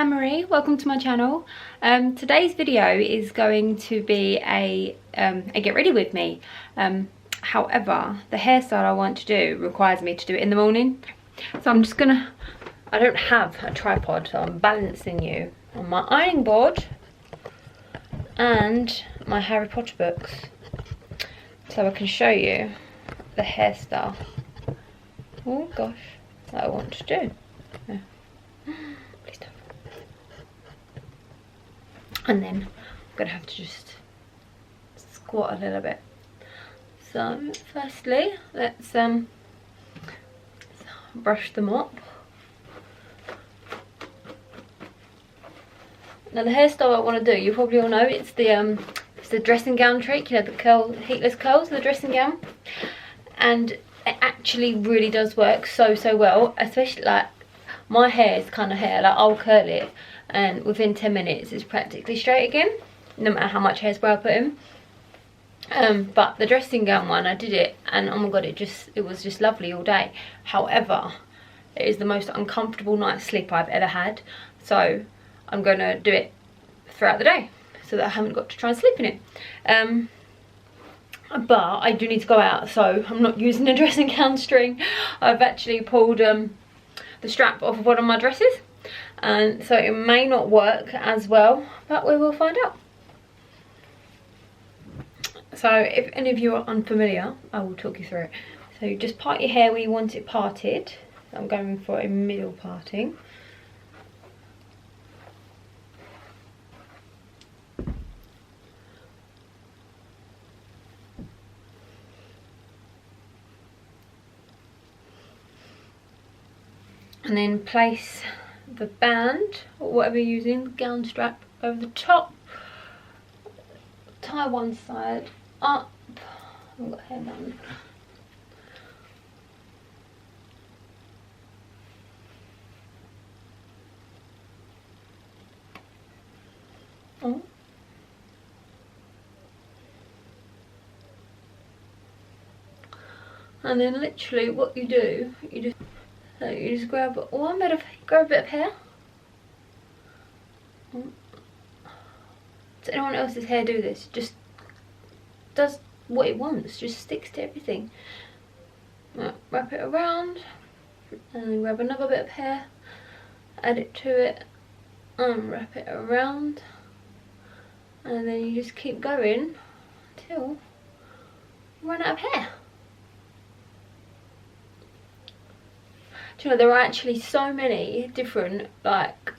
Anne-Marie, welcome to my channel. Today's video is going to be a get ready with me. However, the hairstyle I want to do requires me to do it in the morning. So I'm just gonna, I don't have a tripod, so I'm balancing you on my ironing board and my Harry Potter books so I can show you the hairstyle, oh gosh, that I want to do. Yeah. Please don't. And then I'm gonna have to just squat a little bit. So firstly, let's brush them up. Now the hairstyle I want to do, you probably all know, it's the dressing gown trick, you know, the curl, heatless curls, the dressing gown, and it actually really does work so well, especially like my hair is kind of hair, like I'll curl it and within 10 minutes it's practically straight again, no matter how much hairspray I put in. But the dressing gown one, I did it and oh my god, it was just lovely all day. However, it is the most uncomfortable night's sleep I've ever had, so I'm gonna do it throughout the day so that I haven't got to try and sleep in it. But I do need to go out, so I'm not using a dressing gown string. I've actually pulled the strap off of one of my dresses, and so it may not work as well, but we will find out. So if any of you are unfamiliar, I will talk you through it. So you just part your hair where you want it parted. I'm going for a middle parting. And then place the band, or whatever you're using, the gown strap, over the top. Tie one side up. I've got hair done. Oh. And then literally what you do, you just grab one bit of, grab a bit of hair. Does anyone else's hair do this? Just does what it wants, just sticks to everything. Wrap it around, and then grab another bit of hair, add it to it, and wrap it around, and then you just keep going until you run out of hair. Do you know, there are actually so many different like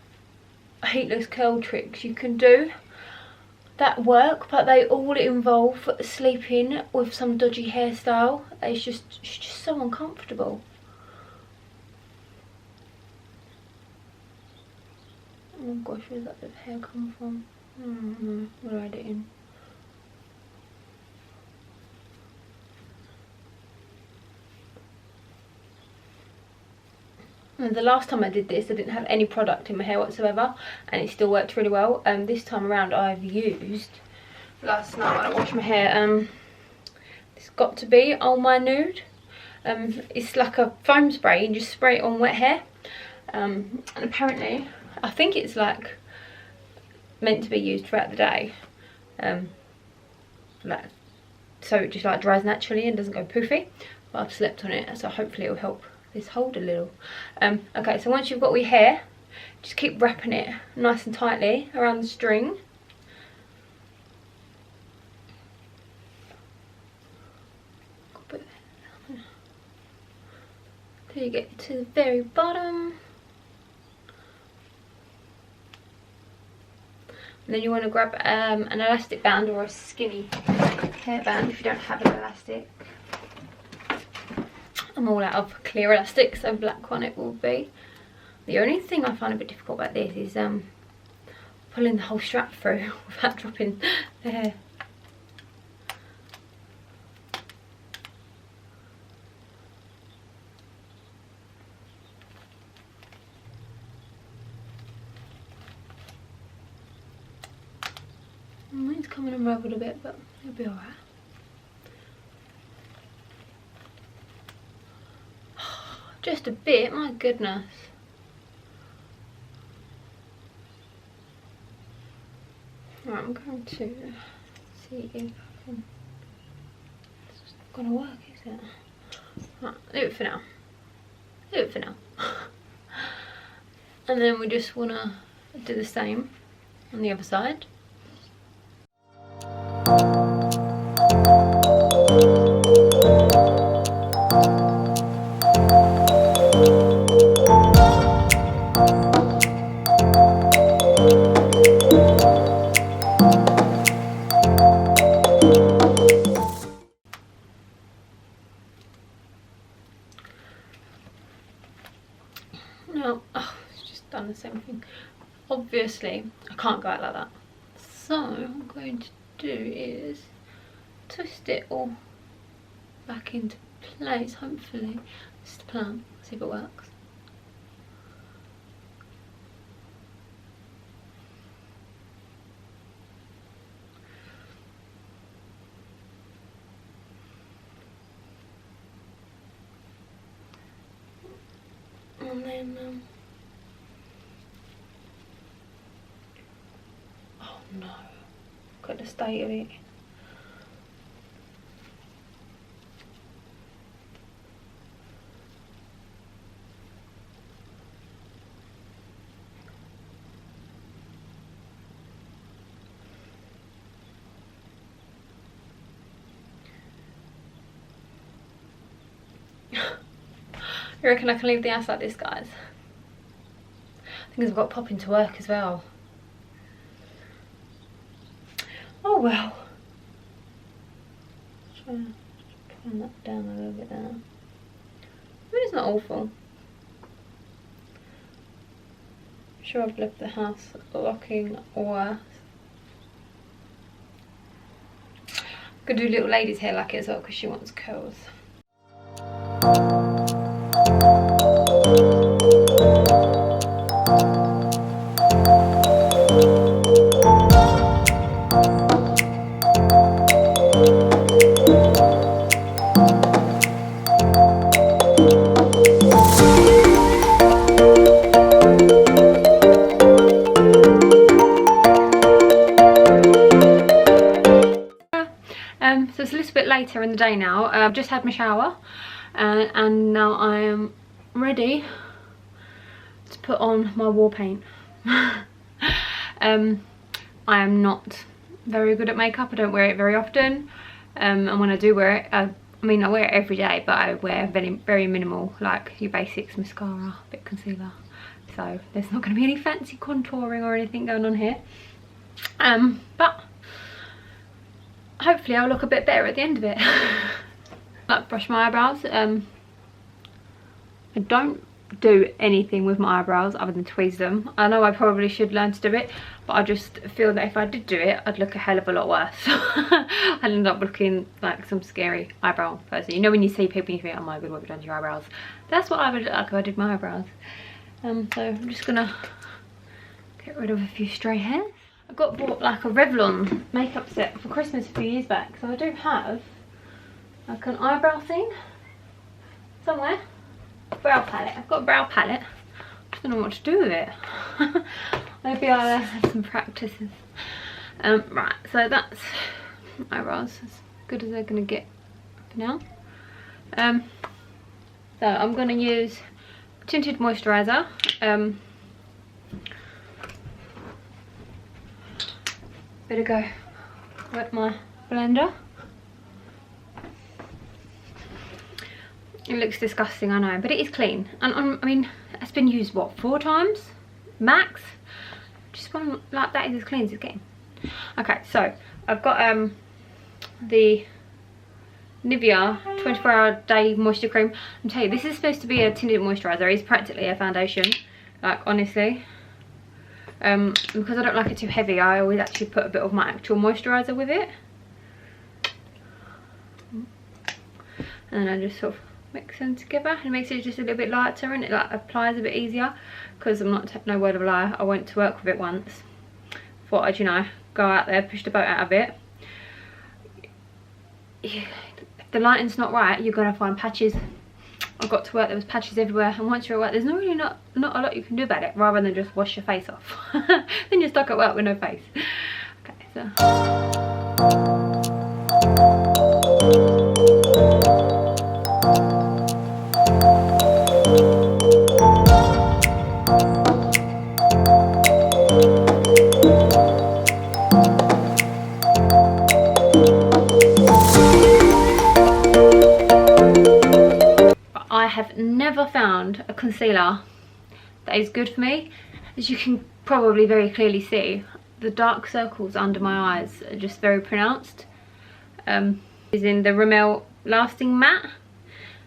heatless curl tricks you can do that work, but they all involve sleeping with some dodgy hairstyle. It's just so uncomfortable. Oh gosh, where's that bit of hair come from? Where do I add it in? And the last time I did this, I didn't have any product in my hair whatsoever, and it still worked really well. This time around I've used, last night when I washed my hair, it's got to be All My Nude. It's like a foam spray, you just spray it on wet hair. And apparently, I think it's like meant to be used throughout the day. Like, so it just like dries naturally and doesn't go poofy. But I've slept on it, so hopefully it'll help this hold a little. Okay, so once you've got all your hair, just keep wrapping it nice and tightly around the string. Till you get to the very bottom. And then you want to grab an elastic band or a skinny hairband if you don't have an elastic. I'm all out of clear elastic, so black one it will be. The only thing I find a bit difficult about this is pulling the whole strap through without dropping the hair. Mine's coming unravelled a bit, but it'll be alright. Just a bit, my goodness. I'm going to see if I can. It's not gonna work, is it? Right, leave it for now. Leave it for now. And then we just wanna do the same on the other side. Now, oh, it's just done the same thing. Obviously, I can't go out like that. So, what I'm going to do is twist it all back into place, hopefully. This is the plan, see if it works. And then, oh no, got the state of it. You reckon I can leave the house like this, guys? I think I've got to pop into work as well. Oh well. Try and turn that down a little bit there. I mean, it's not awful. I'm sure I've left the house looking worse. I'm gonna do little lady's hair like it as well because she wants curls. So it's a little bit later in the day now. I've just had my shower and now I am ready to put on my war paint. I am not very good at makeup. I don't wear it very often, and when I do wear it, I mean I wear it every day, but I wear very minimal, like your basics, mascara, a bit of concealer. So there's not going to be any fancy contouring or anything going on here, but hopefully I'll look a bit better at the end of it. Like brush my eyebrows. I don't do anything with my eyebrows other than tweeze them. I know I probably should learn to do it, but I just feel that if I did do it, I'd look a hell of a lot worse. I'd end up looking like some scary eyebrow person. You know when you see people and you think, oh my god, what have you done to your eyebrows? That's what I would look like if I did my eyebrows. So I'm just gonna get rid of a few stray hairs. I got bought like a Revlon makeup set for Christmas a few years back, so I do have like an eyebrow thing somewhere. Brow palette. I've got a brow palette. I don't know what to do with it. Maybe I'll have some practices. Right, so that's eyebrows as good as they're gonna get for now. So I'm gonna use tinted moisturizer. Better go wet my blender. It looks disgusting, I know, but it is clean. And I mean, it's been used, what, 4 times? Max? Just one like that is as clean as it's getting. Okay, so I've got the Nivea 24-hour day moisture cream. I'm telling you, this is supposed to be a tinted moisturiser. It's practically a foundation, like honestly. Because I don't like it too heavy, I always actually put a bit of my actual moisturiser with it. And then I just sort of mix them together, and it makes it just a little bit lighter, and it like applies a bit easier. Because I'm not, no word of a lie, I went to work with it once. Thought I'd, you know, go out there, push the boat out of it. If the lighting's not right, you're gonna find patches. I got to work, there was patches everywhere, and once you're at work, there's really not a lot you can do about it, rather than just wash your face off. Then you're stuck at work with no face. Okay, I have never found a concealer that is good for me. As you can probably very clearly see, the dark circles under my eyes are just very pronounced. Using the Rimmel Lasting Matte.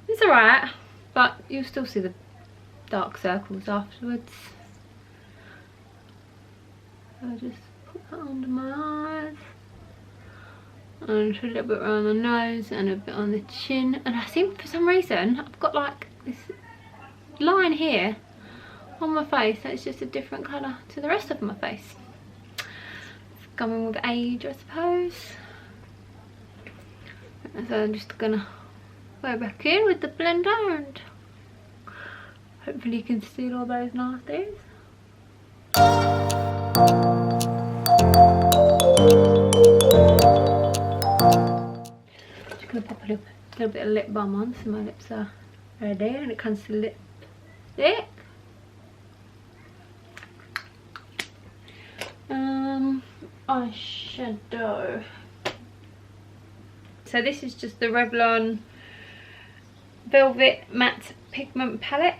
It's alright, but you'll still see the dark circles afterwards. I'll just put that under my eyes. And a little bit around the nose and a bit on the chin. And I think for some reason I've got like this line here on my face that's just a different colour to the rest of my face. It's coming with age, I suppose. So I'm just gonna go back in with the blender and hopefully you can see all those nasties. Just gonna pop a little bit of lip balm on so my lips are ready when it comes to lipstick. Eyeshadow. So this is just the Revlon Velvet Matte Pigment Palette.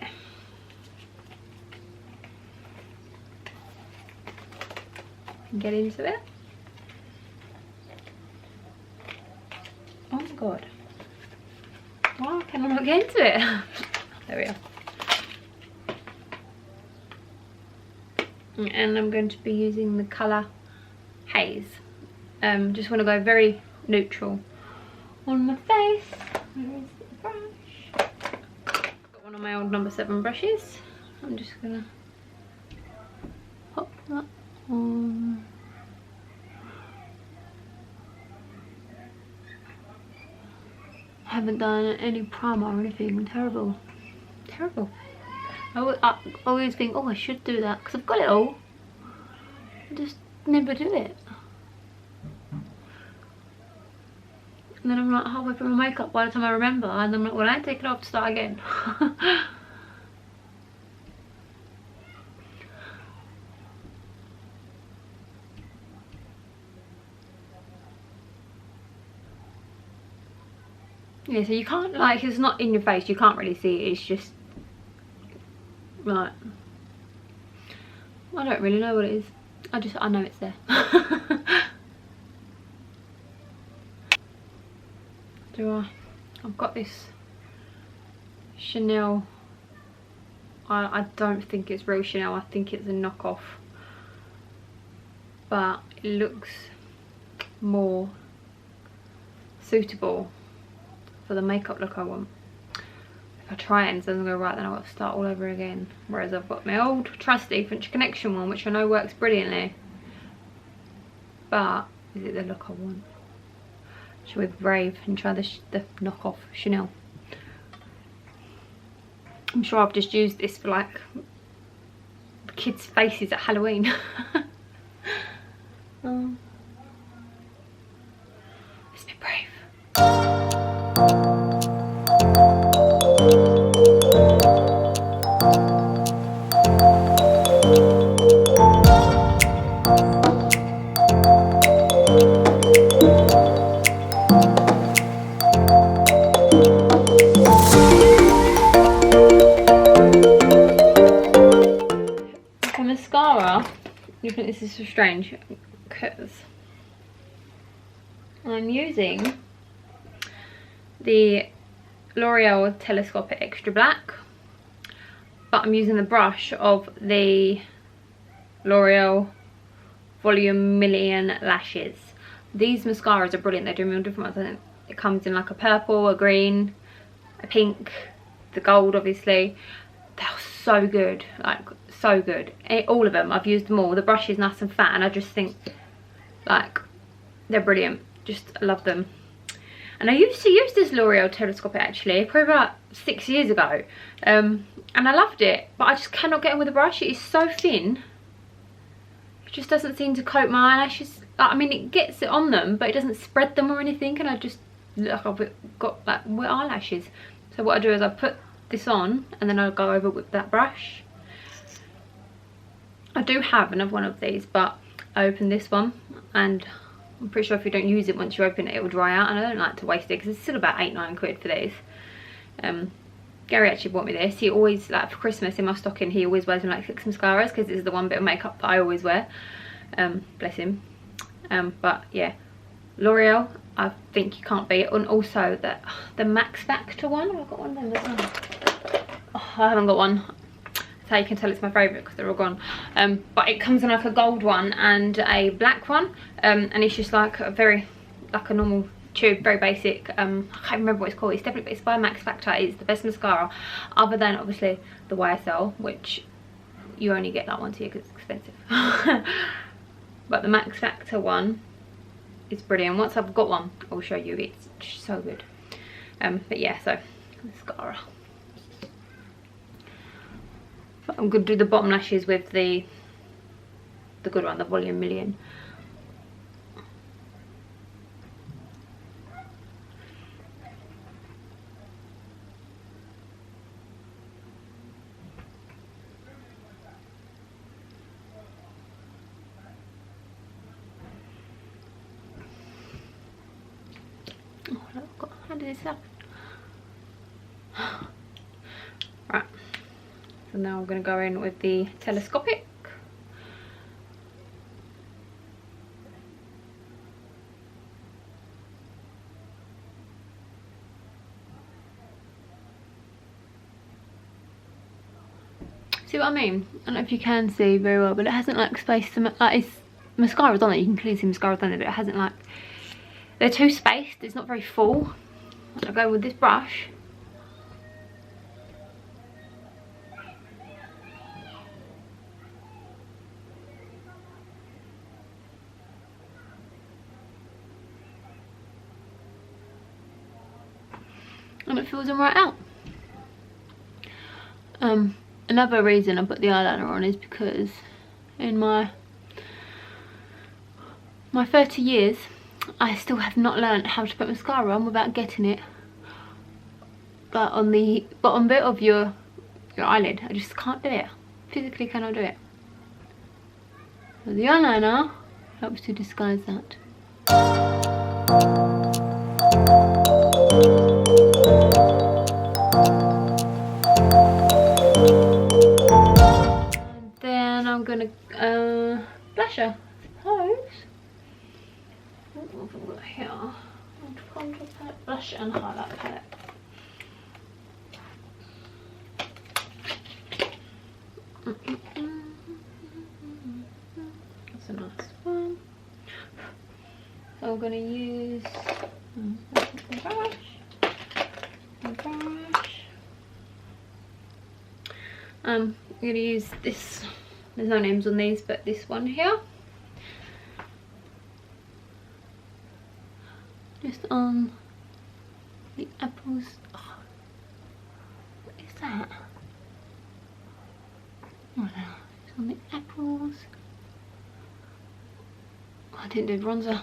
Get into it. Oh my god. Why can I not get into it? There we are. And I'm going to be using the colour Haze. Just want to go very neutral on my face. Where is the brush? Got one of my old number 7 brushes. I'm just going to pop that on. I haven't done any primer or anything. Terrible. Terrible. I always think, oh, I should do that because I've got it all. I just never do it. And then I'm like halfway through my makeup by the time I remember, and I'm like, well, I take it off to start again. Yeah, so you can't, like, it's not in your face, you can't really see it, it's just right. I don't really know what it is. I know it's there. I've got this Chanel. I don't think it's real Chanel, I think it's a knockoff. But it looks more suitable for the makeup look I want. If I try it and it doesn't go right, then I've got to start all over again. Whereas I've got my old trusty French Connection one, which I know works brilliantly. But is it the look I want? Shall we be brave and try the knockoff Chanel? I'm sure I've just used this for like the kids' faces at Halloween. Let's be brave. Mascara, you think this is so strange because I'm using the L'Oreal Telescopic Extra Black, but I'm using the brush of the L'Oreal Volume Million Lashes. These mascaras are brilliant, they're doing real different ones. I think it comes in like a purple, a green, a pink, the gold obviously. They're so good, like so good. All of them, I've used them all. The brush is nice and fat and I just think like they're brilliant. Just love them. And I used to use this L'Oreal Telescopic actually, probably about 6 years ago. And I loved it, but I just cannot get on with the brush. It is so thin. It just doesn't seem to coat my eyelashes I mean, it gets it on them, but it doesn't spread them or anything, and I just look like I've got like wet eyelashes. So what I do is I put this on, and then I'll go over with that brush. I do have another one of these, but I opened this one, and I'm pretty sure if you don't use it, once you open it, it will dry out, and I don't like to waste it, because it's still about 8-9 quid for these. Gary actually bought me this. He always, like for Christmas in my stocking, he always wears me like 6 mascaras, because this is the one bit of makeup that I always wear. Bless him. But yeah, L'Oreal, I think you can't beat it. And also the Max Factor one, I've got one of them as well. Oh, I haven't got one. That's how you can tell it's my favourite, because they're all gone. But it comes in like a gold one and a black one, and it's just like a very, like a normal tube, very basic. I can't remember what it's called. It's by Max Factor. It's the best mascara, other than obviously the YSL, which you only get that once a year because it's expensive. But the Max Factor one is brilliant. Once I've got one, I'll show you. It's so good. But yeah, so mascara. But I'm going to do the bottom lashes with the good one, the Volume Million. Oh, look, how did this happen? Right. So now I'm going to go in with the telescopic. See what I mean? I don't know if you can see very well, but it hasn't like spaced them. Like, it's mascara's on it. You can clearly see mascara's on it, but it hasn't like. They're too spaced. It's not very full. I'll go with this brush. And it fills them right out. Another reason I put the eyeliner on is because in my 30 years I still have not learned how to put mascara on without getting it but on the bottom bit of your eyelid. I just can't do it. Physically cannot do it. So the eyeliner helps to disguise that. And then I'm gonna blusher, I suppose. What have I got here? Contour palette, blusher and highlight palette. That's a nice one. So I'm going to use the brush. I'm going to use this. There's no names on these, but this one here. Just on the apples. Oh, what is that? Oh no, it's on the apples. Oh, I didn't do bronzer.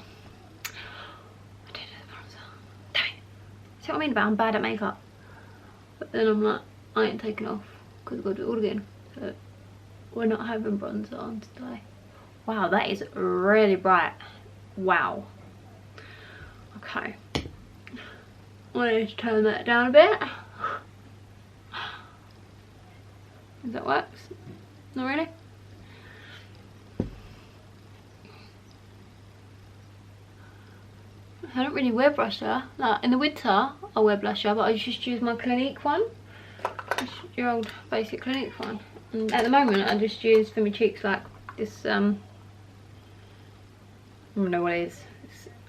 Damn it. See what I mean about I'm bad at makeup? But then I'm like, I ain't taking off because I've got to do it all again. So we're not having bronzer on today. Wow, that is really bright. Wow. Okay. I need to turn that down a bit. Does that work? Not really? I don't really wear blusher. Like in the winter I wear blusher, but I just use my Clinique one. Just your old basic Clinique one. And at the moment I just use for my cheeks like this I don't know what it is.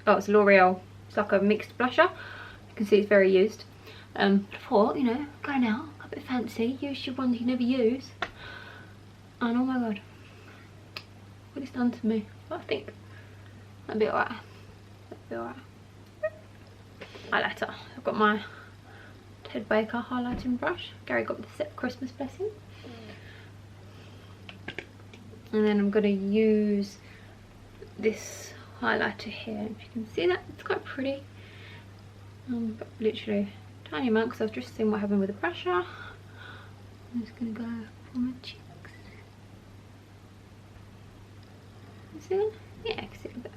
It's L'Oreal. It's like a mixed blusher. You can see it's very used. I thought, you know, going out, a bit fancy, use your one you never use. And oh my god, what it's done to me. But I think that'd be alright. That'd be alright. Highlighter. I've got my Ted Baker highlighting brush. Gary got me the set for Christmas, bless him. And then I'm going to use this highlighter here. If you can see that, it's quite pretty. But literally tiny amount because I've just seen what happened with the pressure. I'm just gonna go for my cheeks. You see that? Yeah, I can see it a bit.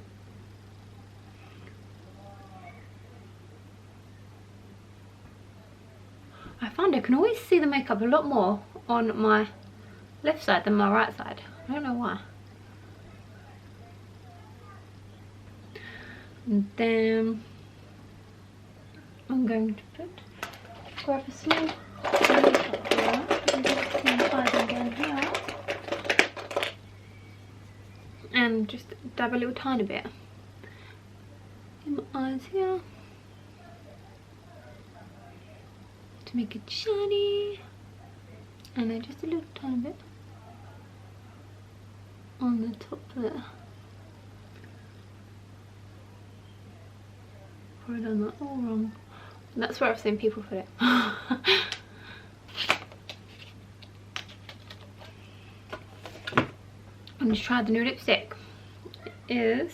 I find I can always see the makeup a lot more on my left side than my right side. I don't know why. And then I'm going to grab a small makeup here and just hide again here. And just dab a little tiny bit in my eyes here to make it shiny, and then just a little tiny bit on the top there. Probably done that all wrong. And that's where I've seen people put it. And just tried the new lipstick. It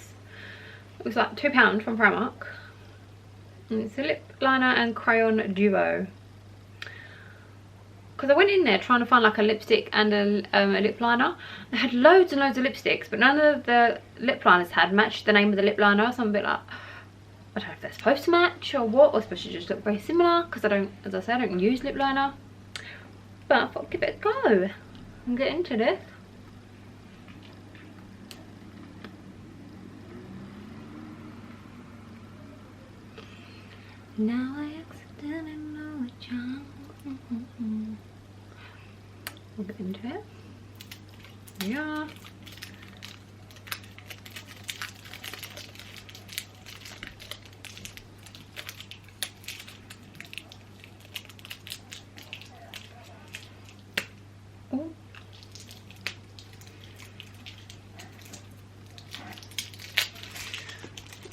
was like £2 from Primark. And it's a lip liner and crayon duo. Because I went in there trying to find like a lipstick and a lip liner. They had loads and loads of lipsticks, but none of the lip liners had matched the name of the lip liner. So I'm a bit like, I don't know if they're supposed to match or what, or supposed to just look very similar. Because I don't, as I said, I don't use lip liner. But I thought I'd give it a go and get into this. Now I accidentally know it's wrong. We'll get into it. Yeah. Oh.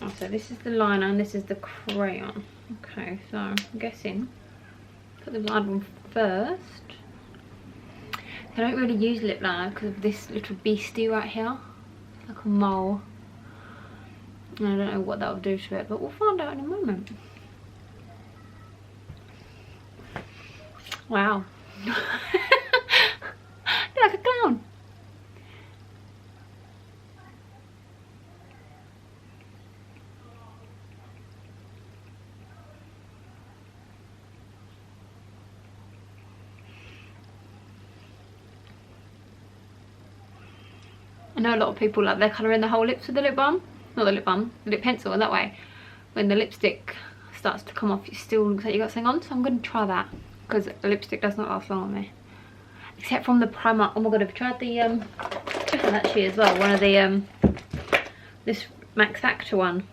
Oh, so this is the liner and this is the crayon. Okay, so I'm guessing put the liner on first. I don't really use lip liner because of this little beastie right here. It's like a mole. And I don't know what that will do to it, but we'll find out in a moment. Wow. You're like a clown. I know a lot of people like they're colouring the whole lips with the lip balm. Not the lip balm, the lip pencil, and that way when the lipstick starts to come off it still looks like you got something on. So I'm going to try that because the lipstick does not last long on me. Except from the Primark. Oh my god, I've tried the actually as well, one of the this Max Factor one.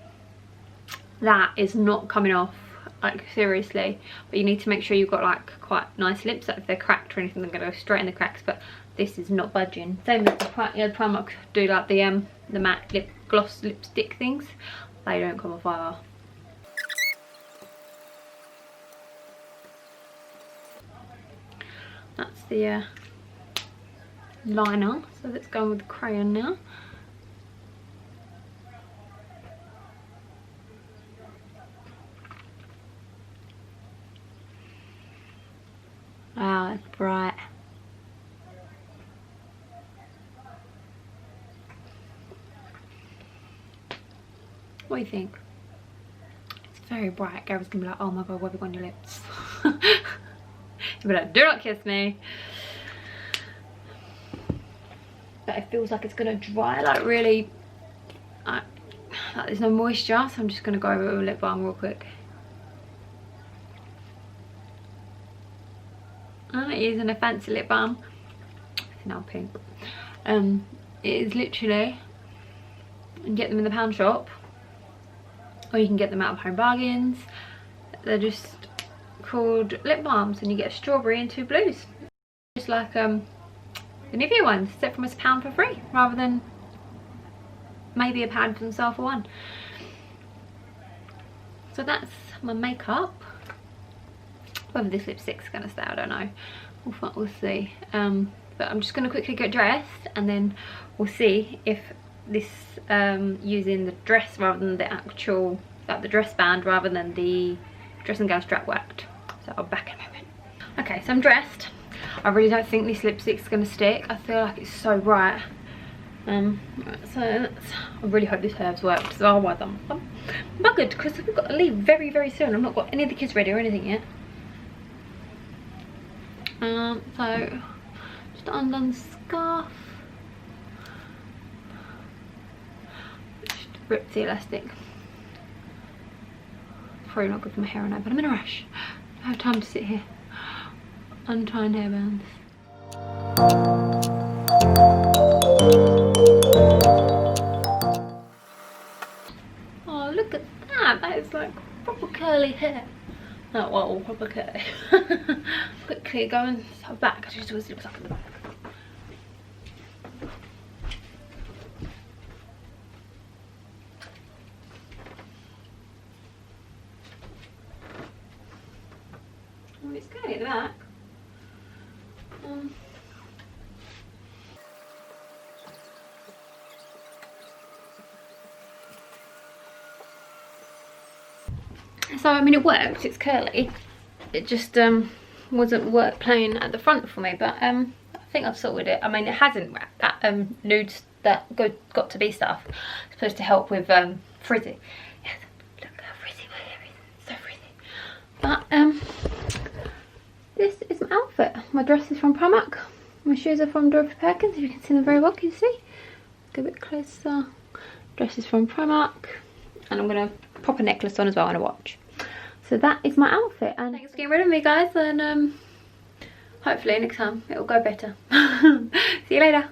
That is not coming off, like seriously. But you need to make sure you've got like quite nice lips that if they're cracked or anything they're going to go straight in the cracks. But this is not budging. Same with the Primark do like the matte lip gloss lipstick things. They don't come off either. That's the liner. So let's go with the crayon now. Wow, it's bright. What do you think? It's very bright. Gary's gonna be like, oh my god, what have you got on your lips? He'll be like, do not kiss me. But it feels like it's gonna dry, like really, like there's no moisture, so I'm just gonna go over it with a lip balm real quick. I'm not using a fancy lip balm. It's now pink. It is literally, you can get them in the pound shop, or you can get them out of Home Bargains. They're just called lip balms, and you get a strawberry and 2 blues, just like the Nivea ones, except from it's £1 for free rather than maybe £1 for themselves for one. So that's my makeup. Whether this lipstick's gonna stay, I don't know. We'll see. But I'm just gonna quickly get dressed and then we'll see if this using the dress rather than the actual, like the dress band rather than the dressing gown strap worked. So I'll back in a moment. Okay, so I'm dressed. I really don't think this lipstick's gonna stick. I feel like it's so bright. So I really hope this herbs worked. So otherwise I'm buggered because we've got to leave very, very soon. I've not got any of the kids ready or anything yet. So just undone the scarf. Just rip the elastic. Probably not good for my hair, I know, but I'm in a rush. I have time to sit here untying hairbands. Oh, look at that! That is like proper curly hair. Not well, proper curly. Quickly going so back. I just always looks like in the back. Oh, it's curly at the back. So I mean it worked, it's curly. It just wasn't playing at the front for me, but I think I've sorted it. I mean it hasn't that nudes that got to be stuff. It's supposed to help with frizzy. Yes, look how frizzy my hair is, so frizzy. But this is my outfit. My dress is from Primark. My shoes are from Dorothy Perkins, if you can see them very well, can you see? Go a bit closer. Dress is from Primark. And I'm gonna pop a necklace on as well and a watch. So that is my outfit, and thanks for getting rid of me, guys, and hopefully next time it will go better. See you later.